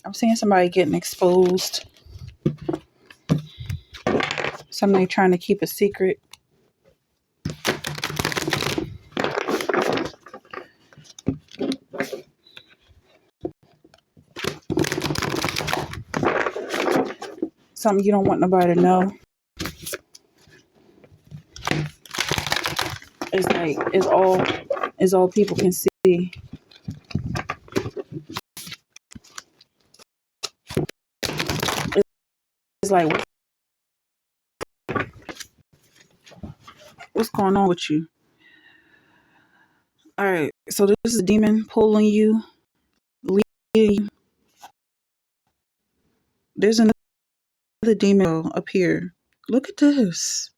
I'm seeing somebody getting exposed. Somebody trying to keep a secret. Something you don't want nobody to know. It's like it's all people can see. It's like what's going on with you? All right, so this is a demon pulling you, leading you. There's another demon up here. Look at this.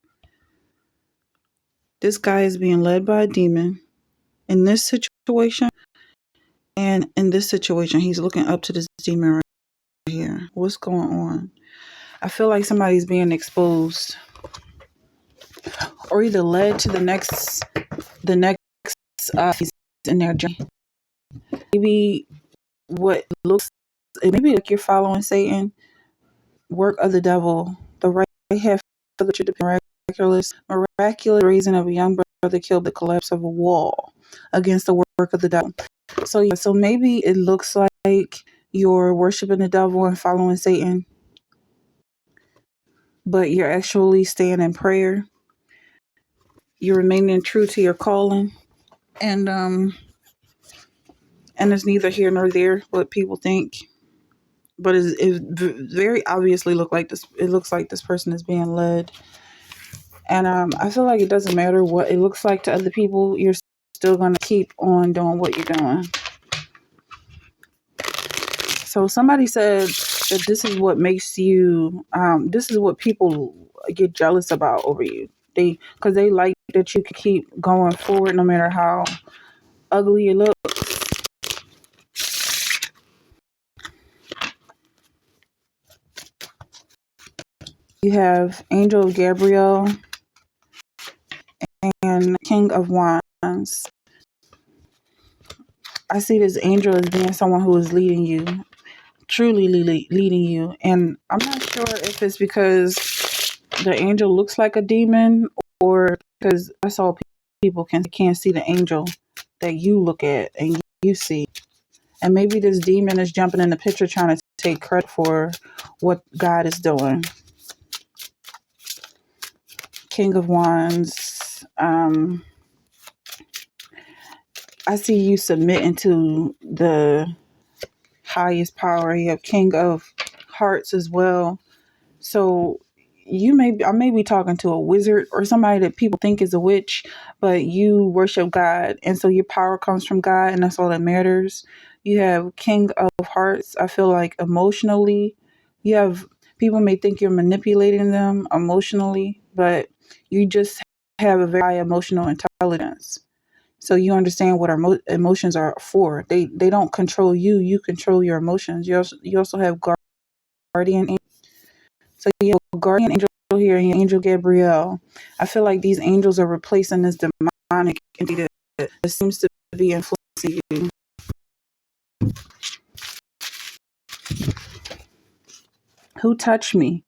This guy is being led by a demon in this situation, and in this situation, he's looking up to this demon right here. What's going on? I feel like somebody's being exposed, or either led to the next in their journey. Maybe what looks, maybe like you're following Satan, work of the devil, the right half of the miraculous raising of a young brother killed the collapse of a wall against the work of the devil. So yeah, so maybe it looks like you're worshiping the devil and following Satan, but you're actually staying in prayer. You're remaining true to your calling, and it's neither here nor there what people think. But it very obviously look like this. It looks like this person is being led, and I feel like it doesn't matter what it looks like to other people. You're still gonna keep on doing what you're doing. So somebody said that this is what makes you. This is what people get jealous about over you. Because they like that you can keep going forward no matter how ugly it looks. You have Angel Gabriel and King of Wands. I see this angel as being someone who is leading you, truly leading you. And I'm not sure if it's because the angel looks like a demon or because that's all people can't see the angel that you look at and you see. And maybe this demon is jumping in the picture trying to take credit for what God is doing. King of Wands. I see you submitting to the highest power. You have King of Hearts as well. So I may be talking to a wizard or somebody that people think is a witch, but you worship God, and so your power comes from God, and that's all that matters. You have King of Hearts. I feel like emotionally, you have people may think you're manipulating them emotionally, but you just have a very high emotional intelligence. So you understand what our emotions are for. They don't control you. You control your emotions. You also have guardian angel. So you have a guardian angel here and Angel Gabriel. I feel like these angels are replacing this demonic entity that seems to be influencing you. Who touched me?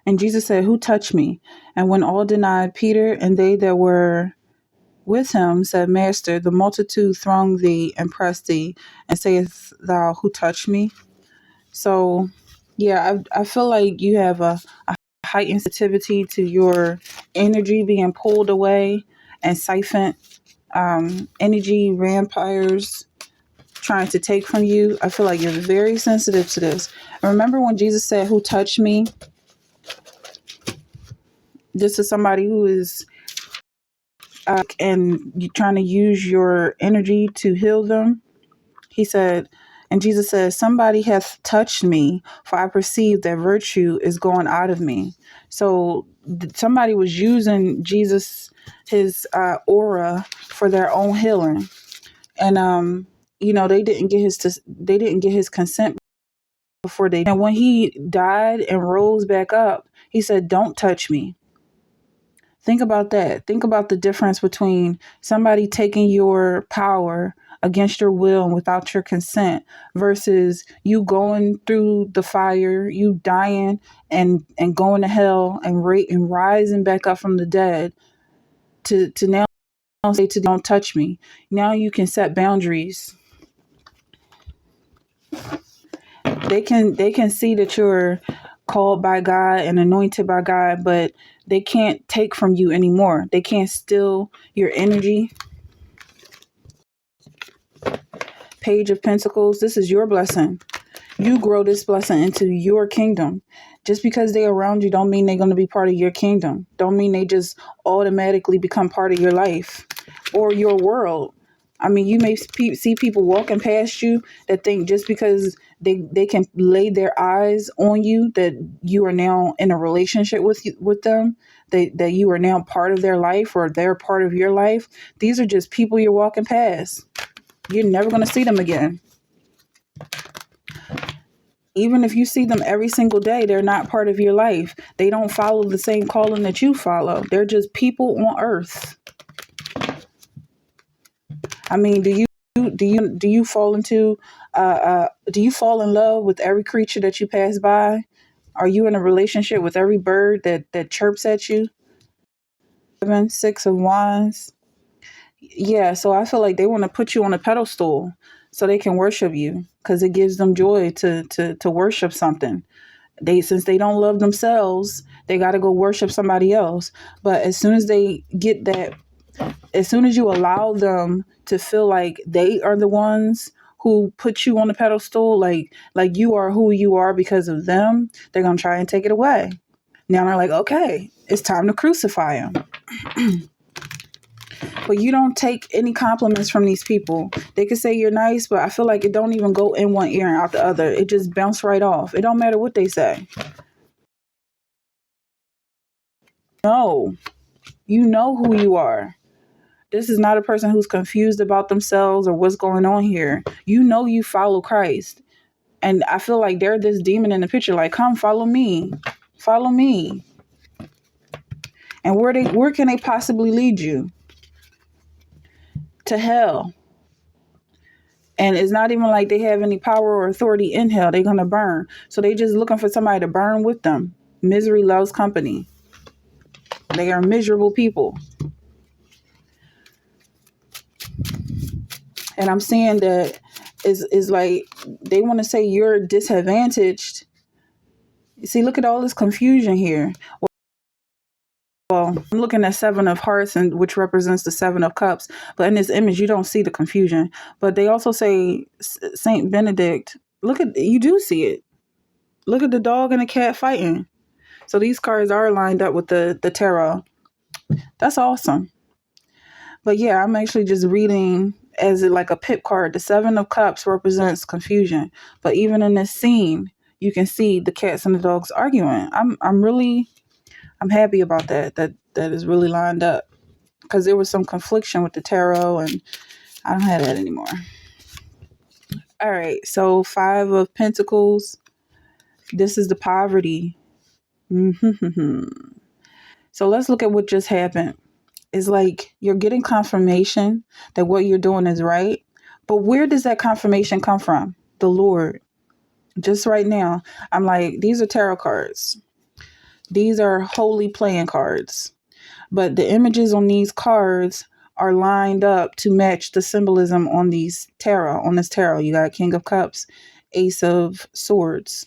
And Jesus said, who touched me? And when all denied, Peter and they that were with him said, Master, the multitude throng thee and press thee, and sayest thou, who touched me? So, yeah, I feel like you have a heightened sensitivity to your energy being pulled away and siphoned. Energy vampires trying to take from you. I feel like you're very sensitive to this. Remember when Jesus said, who touched me? This is somebody who is and you trying to use your energy to heal them. He said, and Jesus says, somebody hath touched me, for I perceive that virtue is going out of me. So somebody was using his aura for their own healing. And, they didn't get his consent before and when he died and rose back up, he said, don't touch me. Think about that. Think about the difference between somebody taking your power against your will and without your consent, versus you going through the fire, you dying and going to hell and rising back up from the dead to now say to don't touch me. Now you can set boundaries. They can see that you're called by God and anointed by God, but they can't take from you anymore. They can't steal your energy. Page of Pentacles, this is your blessing. You grow this blessing into your kingdom. Just because they're around you don't mean they're going to be part of your kingdom. Don't mean they just automatically become part of your life or your world. I mean, you may see people walking past you that think just because they can lay their eyes on you that you are now in a relationship with them, that you are now part of their life or they're part of your life. These are just people you're walking past. You're never going to see them again. Even if you see them every single day, they're not part of your life. They don't follow the same calling that you follow. They're just people on earth. I mean, do you fall into do you fall in love with every creature that you pass by? Are you in a relationship with every bird that chirps at you? 6 of Wands. Yeah, so I feel like they want to put you on a pedestal so they can worship you because it gives them joy to worship something. Since they don't love themselves, they got to go worship somebody else. But as soon as they get that, as soon as you allow them to feel like they are the ones who put you on the pedestal, like you are who you are because of them, they're gonna try and take it away. Now they're like, okay, it's time to crucify him. But you don't take any compliments from these people. They could say you're nice, but I feel like it don't even go in one ear and out the other. It just bounce right off. It don't matter what they say. No, you know who you are. This is not a person who's confused about themselves or what's going on here. You know you follow Christ. And I feel like they're this demon in the picture, like, come follow me. Follow me. And where can they possibly lead you? To hell. And it's not even like they have any power or authority in hell. They're going to burn. So they just looking for somebody to burn with them. Misery loves company. They are miserable people. And I'm seeing that is like they want to say you're disadvantaged. You see, look at all this confusion here. Well, I'm looking at 7 of Hearts, and which represents the 7 of Cups. But in this image, you don't see the confusion. But they also say Saint Benedict. You do see it. Look at the dog and the cat fighting. So these cards are lined up with the tarot. That's awesome. But yeah, I'm actually just reading as like a pip card. The 7 of Cups represents confusion. But even in this scene, you can see the cats and the dogs arguing. I'm happy about that. That is really lined up. Because there was some confliction with the tarot and I don't have that anymore. All right. So 5 of Pentacles. This is the poverty. So let's look at what just happened. It's like you're getting confirmation that what you're doing is right. But where does that confirmation come from? The Lord. Just right now, I'm like, these are tarot cards. These are holy playing cards. But the images on these cards are lined up to match the symbolism on this tarot. You got King of Cups, Ace of Swords.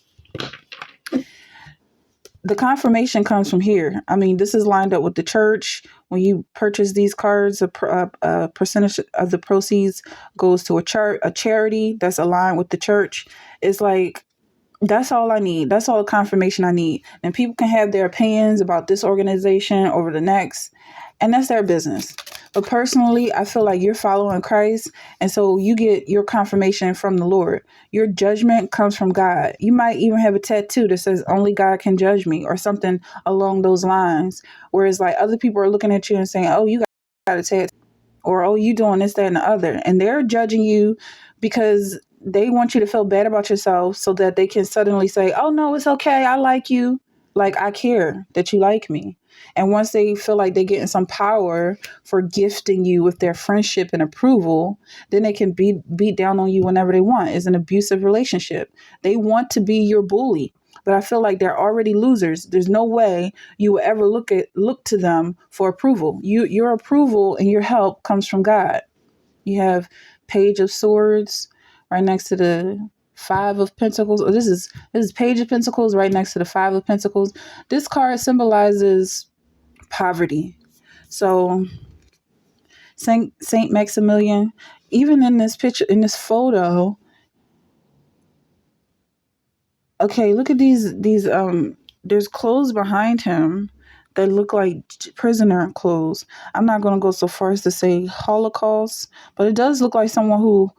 The confirmation comes from here. I mean, this is lined up with the church. When you purchase these cards, a percentage of the proceeds goes to a charity that's aligned with the church. It's like, that's all I need. That's all the confirmation I need. And people can have their opinions about this organization over the next, and that's their business. But personally, I feel like you're following Christ, and so you get your confirmation from the Lord. Your judgment comes from God. You might even have a tattoo that says only God can judge me or something along those lines. Whereas like other people are looking at you and saying, oh, you got a tattoo, or oh, you doing this, that, and the other. And they're judging you because they want you to feel bad about yourself so that they can suddenly say, oh, no, it's okay. I like you. Like, I care that you like me. And once they feel like they're getting some power for gifting you with their friendship and approval, then they can beat down on you whenever they want. It's an abusive relationship. They want to be your bully. But I feel like they're already losers. There's no way you will ever look to them for approval. Your approval and your help comes from God. You have Page of Swords right next to the Five of Pentacles. Oh, this is Page of Pentacles right next to the Five of Pentacles. This card symbolizes poverty. So Saint Maximilian, even in this picture, in this photo, okay, look at these there's clothes behind him that look like prisoner clothes. I'm not going to go so far as to say Holocaust, but it does look like someone who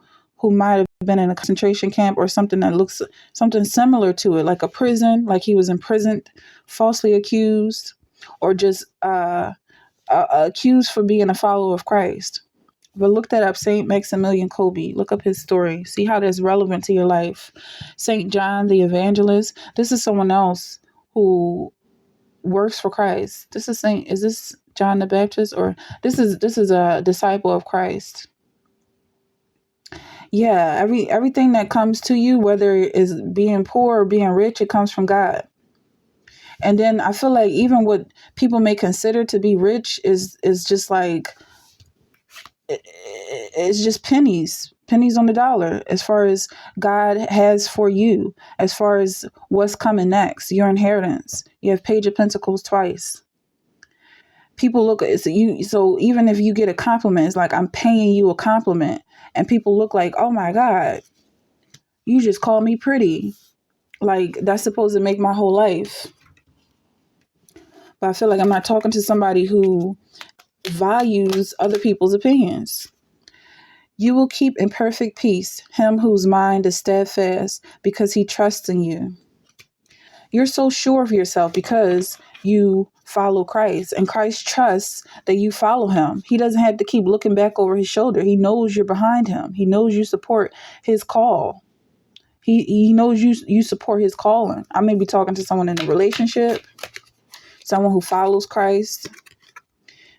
might have been in a concentration camp or something that looks something similar to it, like a prison, like he was imprisoned, falsely accused, or just accused for being a follower of Christ. But look that up, Saint Maximilian Kolbe. Look up his story. See how that's relevant to your life. Saint John the Evangelist. This is someone else who works for Christ. Is this John the Baptist, or this is a disciple of Christ? Yeah, everything that comes to you, whether it's being poor or being rich, it comes from God. And then I feel like even what people may consider to be rich is just like it's just pennies on the dollar as far as God has for you, as far as what's coming next, your inheritance. You have Page of Pentacles twice. People look at you, so even if you get a compliment, it's like I'm paying you a compliment, and people look like, oh my God, you just called me pretty. Like, that's supposed to make my whole life. But I feel like I'm not talking to somebody who values other people's opinions. You will keep in perfect peace him whose mind is steadfast because he trusts in you. You're so sure of yourself because you follow Christ, and Christ trusts that you follow him. He doesn't have to keep looking back over his shoulder. He knows you're behind him. He knows you support his call. He knows you support his calling. I may be talking to someone in a relationship, someone who follows Christ.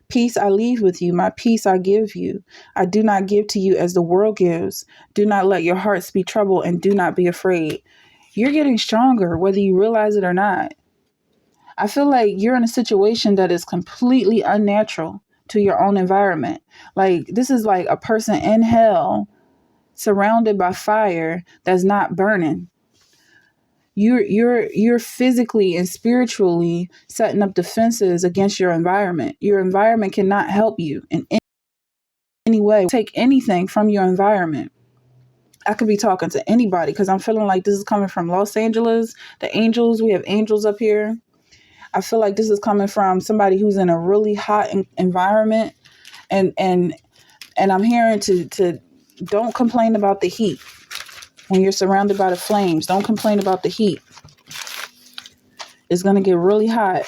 Peace I leave with you, my peace I give you. I do not give to you as the world gives. Do not let your hearts be troubled, and do not be afraid. You're getting stronger, whether you realize it or not. I feel like you're in a situation that is completely unnatural to your own environment. Like, this is like a person in hell surrounded by fire that's not burning. You're physically and spiritually setting up defenses against your environment. Your environment cannot help you in any way. Take anything from your environment. I could be talking to anybody because I'm feeling like this is coming from Los Angeles, the angels. We have angels up here. I feel like this is coming from somebody who's in a really hot environment, and I'm hearing to don't complain about the heat. When you're surrounded by the flames, don't complain about the heat. It's going to get really hot.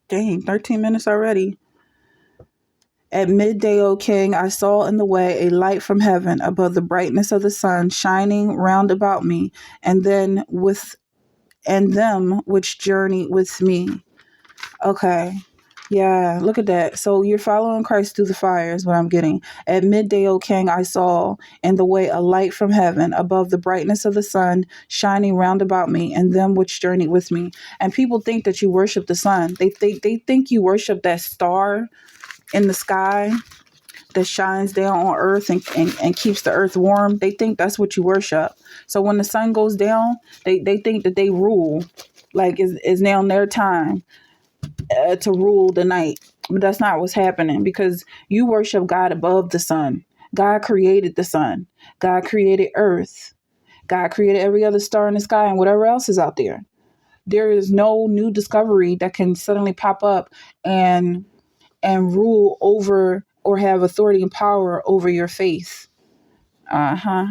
Dang, 13 minutes already. At midday, O King, I saw in the way a light from heaven above the brightness of the sun shining round about me, and them which journey with me. Okay. Yeah, look at that. So you're following Christ through the fire is what I'm getting. At midday, O King, I saw in the way a light from heaven above the brightness of the sun shining round about me, and them which journeyed with me. And people think that you worship the sun. They think you worship that star in the sky that shines down on earth and keeps the earth warm. They think that's what you worship. So when the sun goes down, they think that they rule. Like it's now their time to rule the night. But that's not what's happening, because you worship God above the sun. God created the sun. God created earth. God created every other star in the sky and whatever else is out there. There is no new discovery that can suddenly pop up and rule over or have authority and power over your faith. Uh-huh.